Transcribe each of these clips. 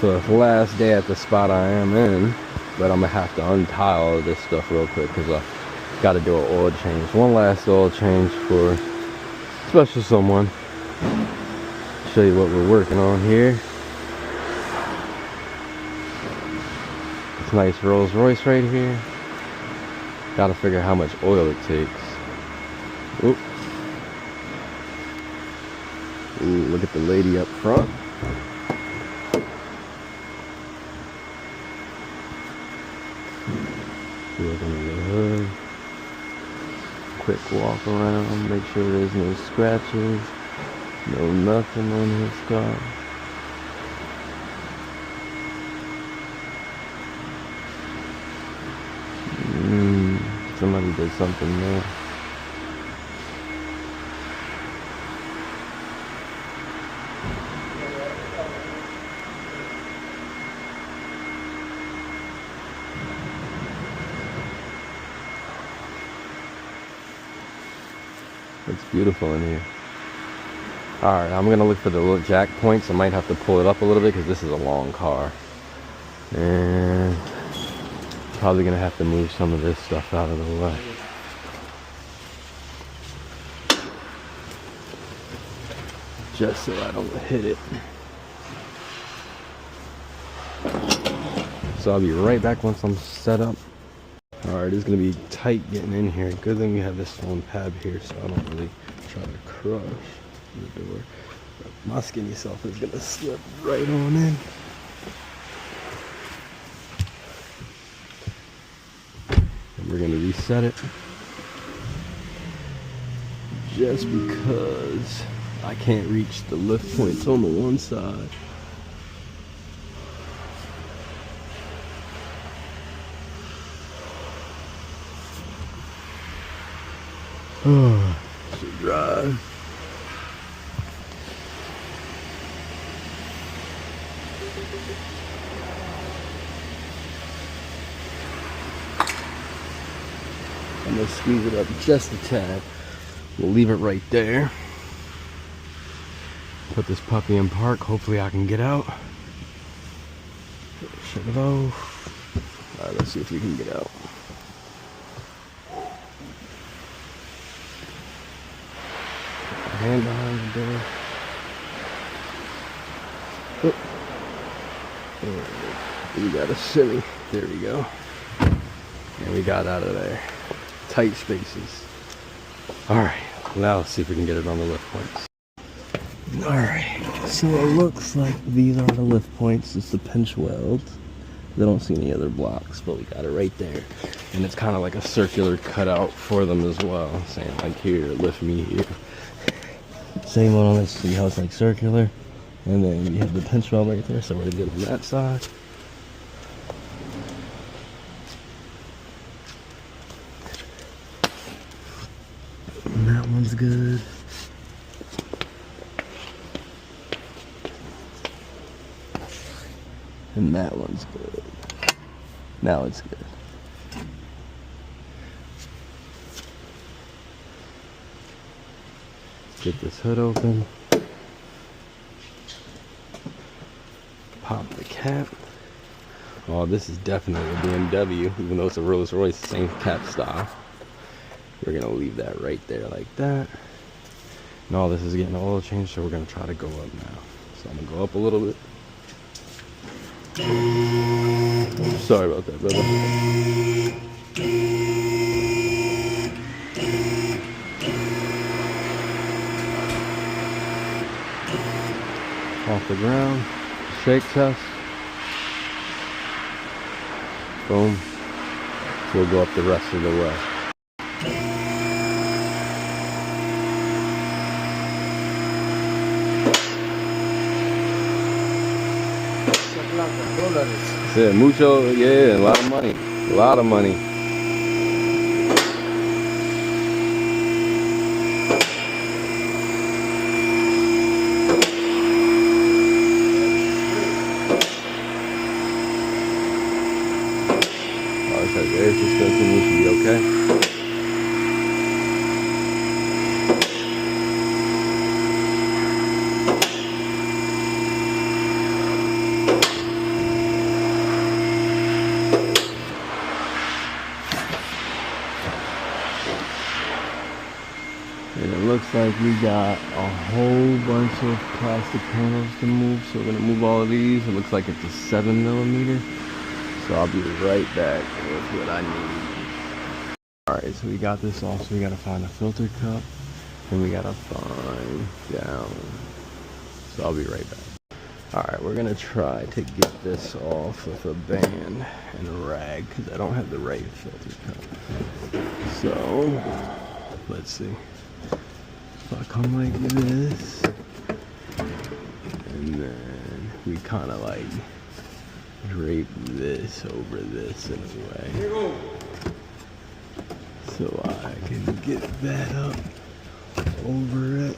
So it's the last day at the spot I am in, but I'm gonna have to untie all of this stuff real quick because I got to do an oil change. One last oil change for special someone. Show you what we're working on here. It's nice Rolls Royce right here. Got to figure out how much oil it takes. Oop. Ooh, look at the lady up front. Look under the hood. Quick walk around, make sure there's no scratches, no nothing on his car. Somebody did something there. It's beautiful in here. Alright, I'm gonna look for the little jack points. I might have to pull it up a little bit because this is a long car. And probably gonna have to move some of this stuff out of the way. Just so I don't hit it. So I'll be right back once I'm set up. Alright, it's gonna be tight getting in here. Good thing we have this foam pad here so I don't really try to crush the door. But my skinny self is gonna slip right on in. And we're gonna reset it. Just because I can't reach the lift points on the one side. Oh, should drive. I'm gonna squeeze it up just a tad. We'll leave it right there. Put this puppy in park. Hopefully I can get out. Shut it off. Alright, let's see if we can get out. Hand behind the door. Oh. We got a shimmy. There we go. And we got out of there. Tight spaces. Alright, now let's see if we can get it on the lift points. Alright, so it looks like these are the lift points. It's the pinch weld. I don't see any other blocks, but we got it right there. And it's kind of like a circular cutout for them as well. Saying like, here, lift me here. Same one on this, see how it's like circular. And then you have the pinch weld right there, so we're good on that side. And that one's good. And that one's good. Now it's good. Get this hood open. Pop the cap. Oh, this is definitely a BMW, even though it's a Rolls Royce, same cap style. We're gonna leave that right there like that. And all this is getting oil change, so we're gonna try to go up now. So I'm gonna go up a little bit. Sorry about that, brother. Off the ground, shake test. Boom. We'll go up the rest of the way. Yeah, mucho, yeah, a lot of money. A lot of money. Oh, it says air suspension, we should be okay. looks like we got a whole bunch of plastic panels to move, so we're gonna move all of these. It looks like it's a 7mm, so I'll be right back with what I need. Alright, so we got this off, so we gotta find a filter cup, and we gotta find down, so I'll be right back. Alright, we're gonna try to get this off with a band and a rag, because I don't have the right filter cup. So, let's see. If I come like this, and then we kind of like drape this over this in a way, so I can get that up over it,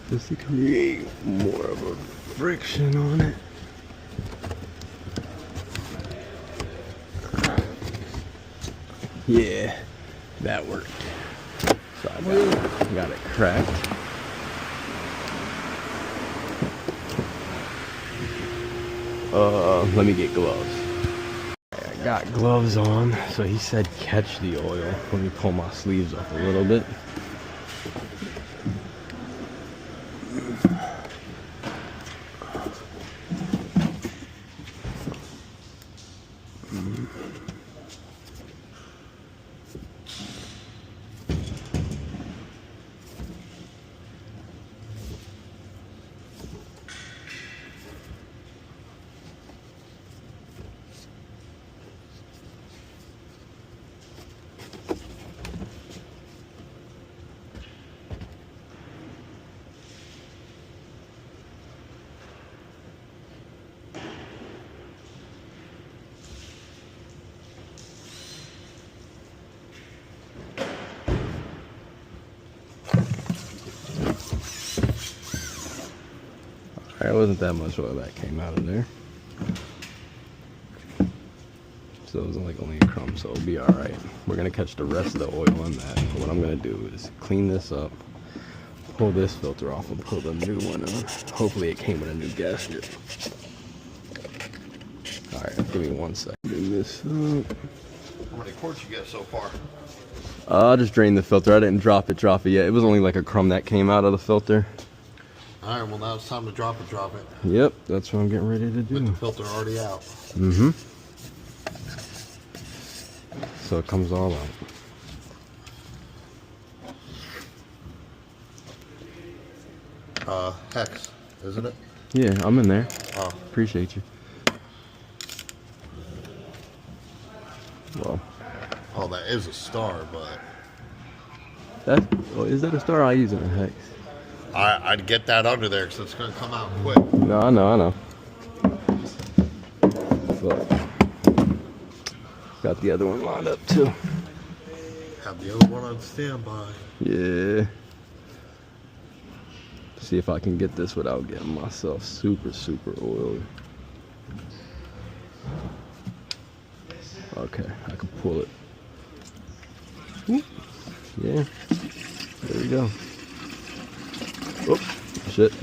just to create more of a friction on it. Yeah, that worked. So I got it cracked. Let me get gloves. I got gloves on, so he said catch the oil. Let me pull my sleeves up a little bit. There wasn't that much oil that came out of there, so it was like only a crumb, so it'll be all right. We're gonna catch the rest of the oil on that. But what I'm gonna do is clean this up, pull this filter off, and put the new one on. Hopefully it came with a new gasket. All right, give me 1 second. Bring this up. How many quarts you get so far? I just drained the filter. I didn't drop it yet. It was only like a crumb that came out of the filter. All right, well now it's time to drop it. Yep, that's what I'm getting ready to do. With the filter already out. Mm-hmm. So it comes all out. Hex, isn't it? Yeah, I'm in there. Oh. Appreciate you. Well. Oh, that is a star, but... Is that a star? I use it in Hex. I'd get that under there because it's going to come out quick. No, I know. But got the other one lined up too. Have the other one on standby. Yeah. See if I can get this without getting myself super oily. Okay, I can pull it. Yeah. There we go. Oh, shit.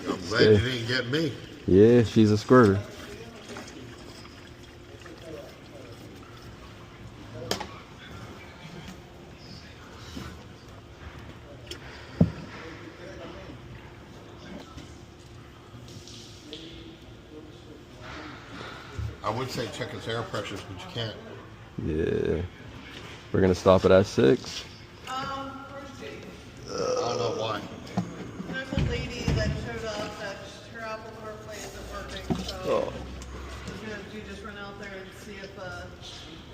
I'm glad you didn't get me. Yeah, she's a squirter. I would say check its air pressures, but you can't. Yeah. We're going to stop it at 6. I don't know why. There's a lady that showed up that her Apple CarPlay isn't working, so she just run out there and see if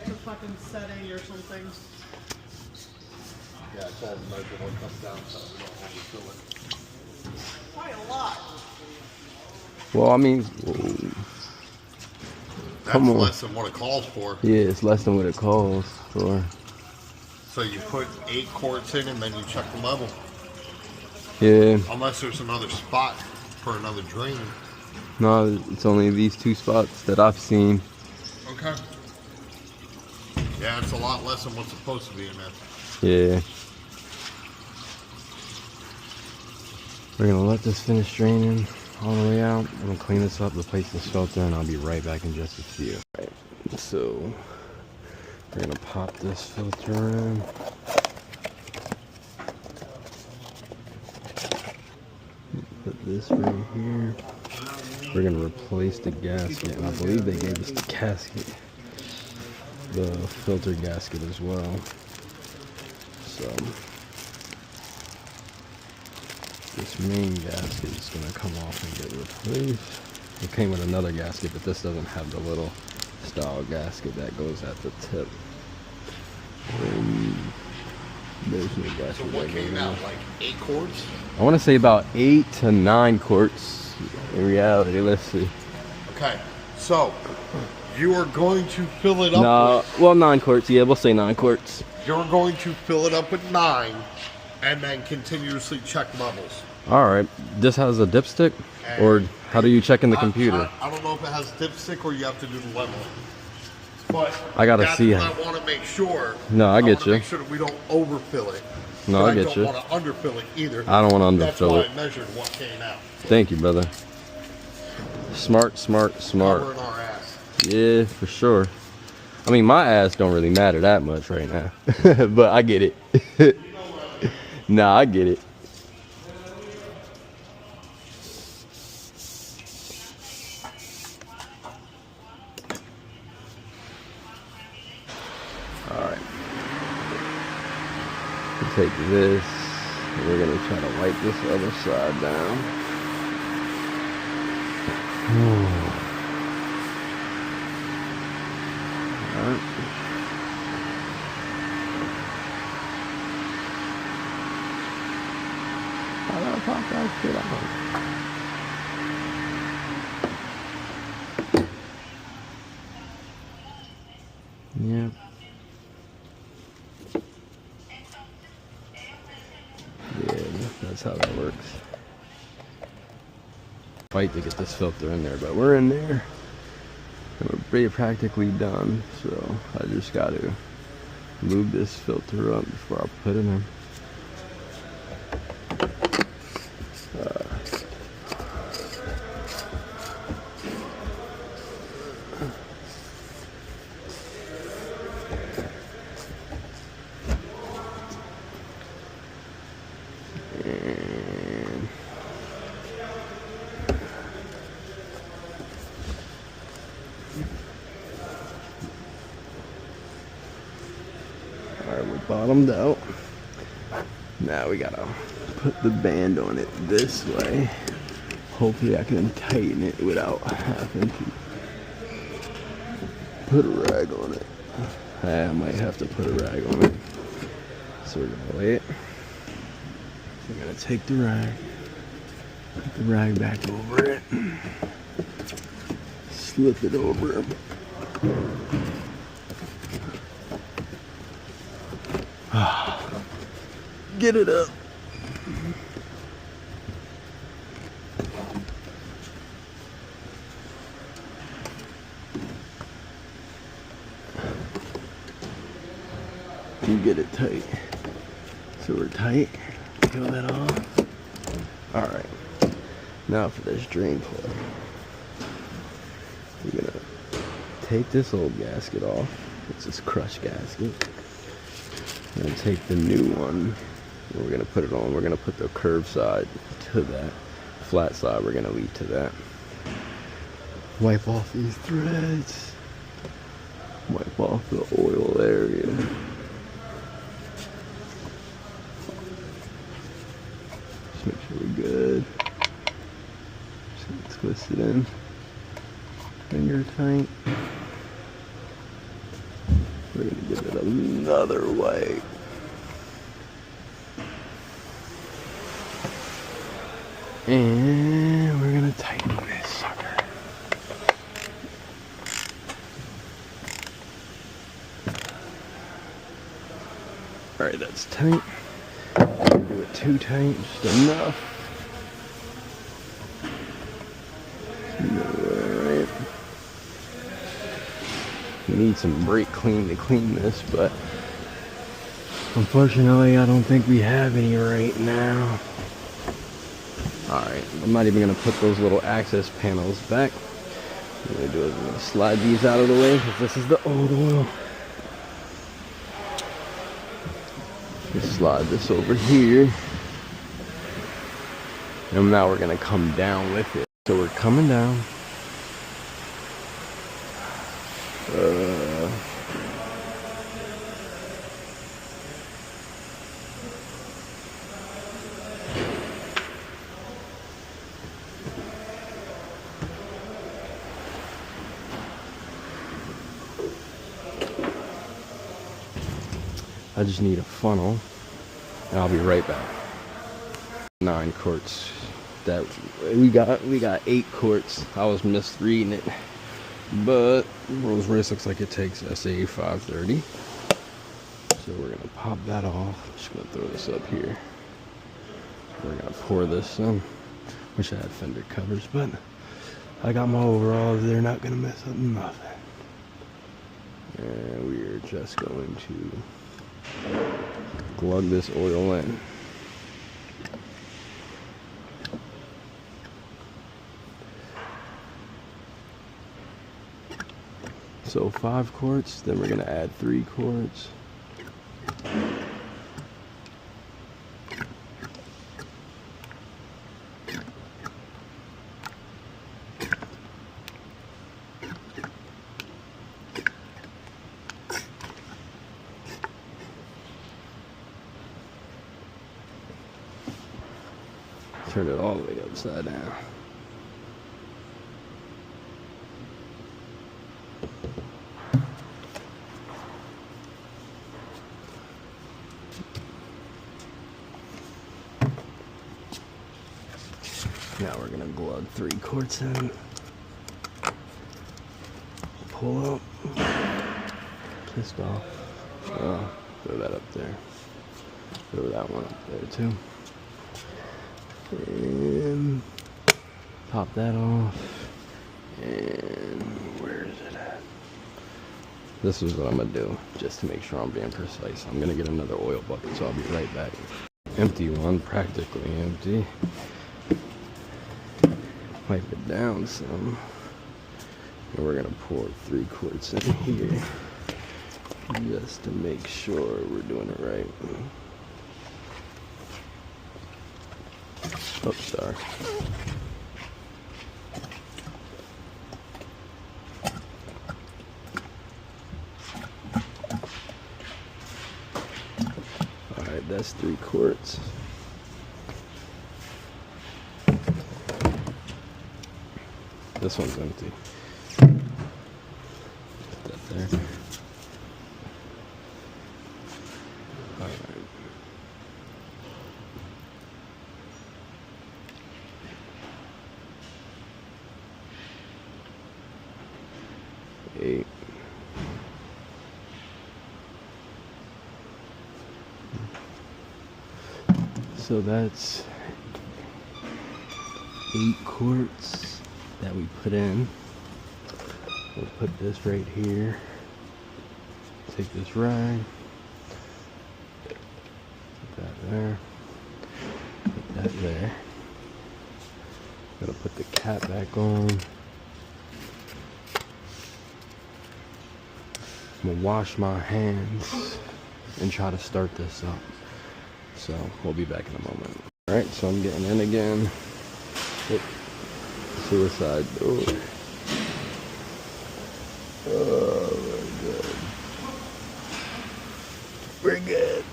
it's a fucking setting or something. Yeah, it's all measure what comes down, so we don't overfill it. Quite a lot. Well, I mean, That's less than what it calls for. Yeah, it's less than what it calls for. So you put 8 quarts in and then you check the level. Yeah. Unless there's another spot for another drain. No, it's only these 2 spots that I've seen. Okay. Yeah, it's a lot less than what's supposed to be in there. Yeah. We're gonna let this finish draining all the way out. I'm gonna clean this up, replace this filter, and I'll be right back in just a few. Right. So we're gonna pop this filter in. this right here. We're gonna replace the gasket, and I believe they gave us the gasket, the filter gasket as well. So this main gasket is gonna come off and get replaced. It came with another gasket, but this doesn't have the little style gasket that goes at the tip. There's no gasket. So what came out, like 8 quarts? I want to say about 8 to 9 quarts in reality. Let's see. Okay, so you are going to fill it up with, well, 9 quarts. Yeah, we'll say 9 quarts. you're going to fill it up with 9 and then continuously check levels. All right. This has a dipstick, or how do you check in the computer? I don't know if it has dipstick or you have to do the leveling. But I gotta that's see what how. I want to make sure. No, I get want you. to make sure that we don't overfill it. No, But I get you. don't want to underfill it either. I don't want to That's underfill why it. I measured what came out. Thank you, brother. Smart, smart, smart. Covering our ass. Yeah, for sure. I mean, my ass don't really matter that much right now, but I get it. Nah, I get it. All right. We'll take this, and we're gonna try to wipe this other side down. Alright. How do I pop that shit out? Yeah. Yeah, that's how that works. Fight to get this filter in there, but we're in there. And we're pretty practically done, so I just got to move this filter up before I put it in. And all right, we're bottomed out. Now we gotta put the band on it this way. Hopefully I can tighten it without having to put a rag on it. I might have to put a rag on it. So we're gonna lay it. We're gonna take the rag, put the rag back over it, slip it over. Get it up. You get it tight. So we're tight. Peel that off. All right. Now for this drain plug. We're gonna take this old gasket off. It's this crush gasket. And take the new one. We're gonna put it on. We're gonna put the curved side to that. Flat side we're gonna leave to that. Wipe off these threads. Wipe off the oil area. Just make sure we're good. Just gonna twist it in. Finger tight. We're gonna give it another wipe. And we're gonna tighten this sucker. Alright, that's tight. Don't do it too tight, just enough. Alright. We need some brake clean to clean this, but unfortunately I don't think we have any right now. Alright, I'm not even going to put those little access panels back. What I'm going to do is I'm going to slide these out of the way because this is the old oil. Just slide this over here. And now we're gonna come down with it. So we're coming down. I just need a funnel, and I'll be right back. 9 quarts. That we got 8 quarts. I was misreading it, but Royce looks like it takes SA 530. So we're gonna pop that off. I'm just gonna throw this up here. We're gonna pour this in. Wish I had fender covers, but I got my overalls. They're not gonna mess up nothing. And we are just going to glug this oil in. So 5 quarts, then we're gonna add 3 quarts. Turn it all the way upside down. Now we're gonna glug 3 quarts in. Pull up. Pissed off. Oh, throw that up there. Throw that one up there too. And pop that off. And where is it at? This is what I'm gonna do, just to make sure I'm being precise. I'm gonna get another oil bucket, so I'll be right back. Empty one, practically empty. Wipe it down some. And we're gonna pour 3 quarts in here, just to make sure we're doing it right. Oh, sorry. Alright, that's 3 quarts. This one's empty. Put that there. Alright. Eight. So that's 8 quarts that we put in. We'll put this right here. Take this rag. Put that there. Put that there. Gotta put the cap back on. I'm gonna wash my hands and try to start this up. So we'll be back in a moment. Alright, so I'm getting in again. Oop. Suicide door. Oh, we're good. We're good.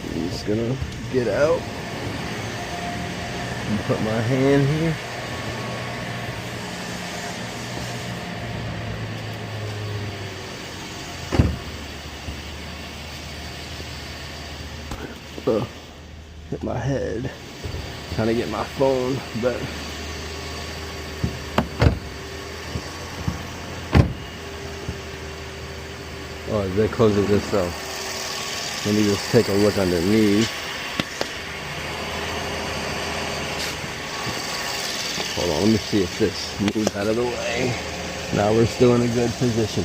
I'm just gonna get out and put my hand here. Hit my head. Trying to get my phone, but oh, they closed it this up. Let me just take a look underneath. Hold on, let me see if this moves out of the way. Now we're still in a good position.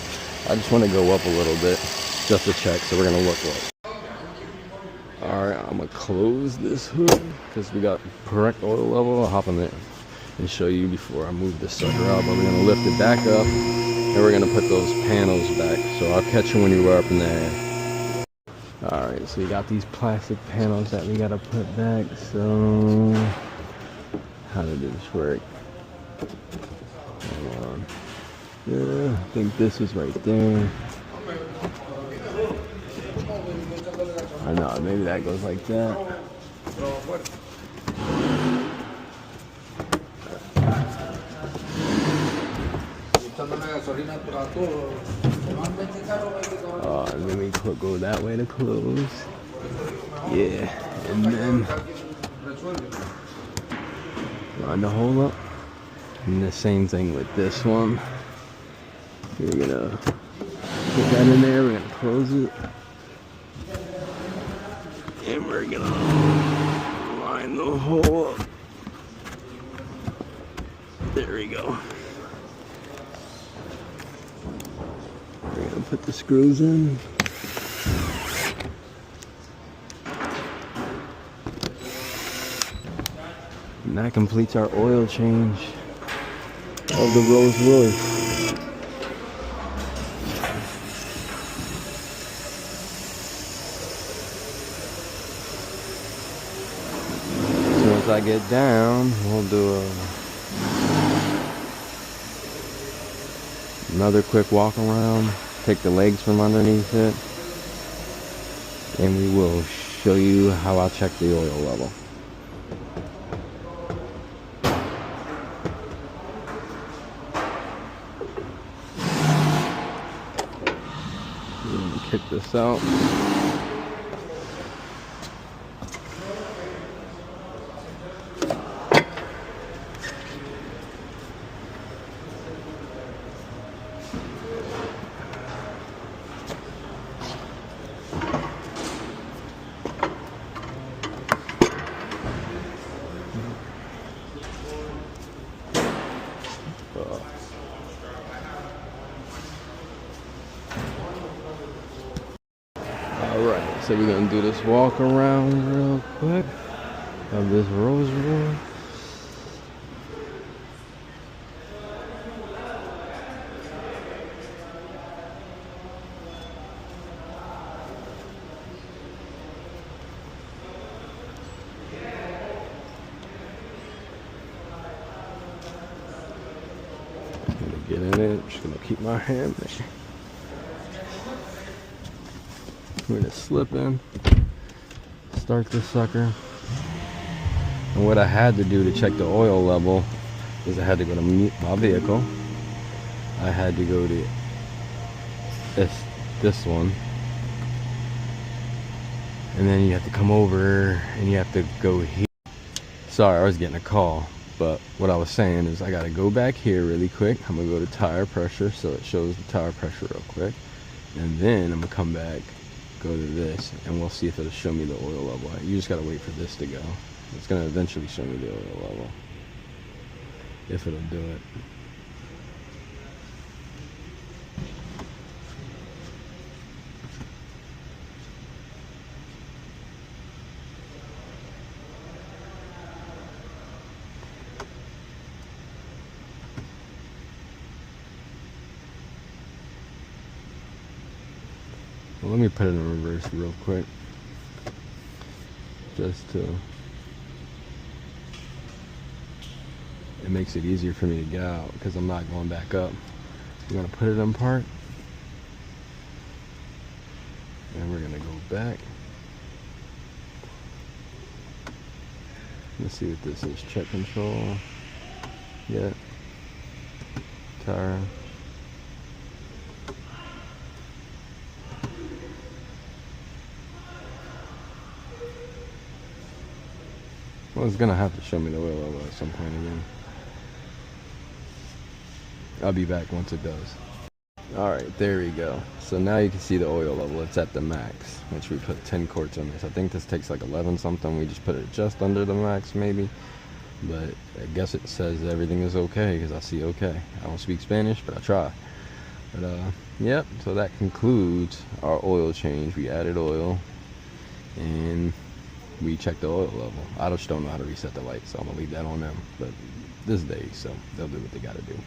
I just want to go up a little bit just to check, so we're gonna look up. Alright, now I'm gonna close this hood because we got correct oil level. I'll hop in there and show you before I move this sucker out. But we're gonna lift it back up and we're gonna put those panels back. So I'll catch you when you are up in there. Alright, so we got these plastic panels that we gotta put back. So how did this work? Hold on. Yeah, I think this is right there. I know, maybe that goes like that. And then we go that way to close. Yeah, and then line the hole up. And the same thing with this one. We're gonna put that in there, we're gonna close it. And we're gonna line the hole up. There we go. We're gonna put the screws in. And that completes our oil change of the Rolls Royce. Once I get down, we'll do another quick walk around, take the legs from underneath it, and we will show you how I'll check the oil level. Kick this out. Alright, so we're gonna do this walk around real quick of this Rolls Royce. Get in it, just gonna keep my hand there. We're gonna slip in, start this sucker. And what I had to do to check the oil level is I had to go to my vehicle. I had to go to this one. And then you have to come over and you have to go here. Sorry, I was getting a call. But what I was saying is I gotta go back here really quick. I'm gonna go to tire pressure so it shows the tire pressure real quick. And then I'm gonna come back, go to this, and we'll see if it'll show me the oil level. You just gotta wait for this to go. It's gonna eventually show me the oil level. If it'll do it. Well, let me put it in reverse real quick, just to, it makes it easier for me to get out because I'm not going back up. We're gonna put it in park, and we're gonna go back. Let's see what this is. Check control. Yeah. Tire. Well, it's gonna have to show me the oil level at some point again. I'll be back once it does. Alright, there we go. So now you can see the oil level. It's at the max, which we put 10 quarts on this. I think this takes like 11 something. We just put it just under the max maybe. But I guess it says everything is okay because I see okay. I don't speak Spanish, but I try. But yep, so that concludes our oil change. We added oil and we check the oil level. I just don't know how to reset the light, so I'm gonna leave that on them. But this day, so they'll do what they gotta do.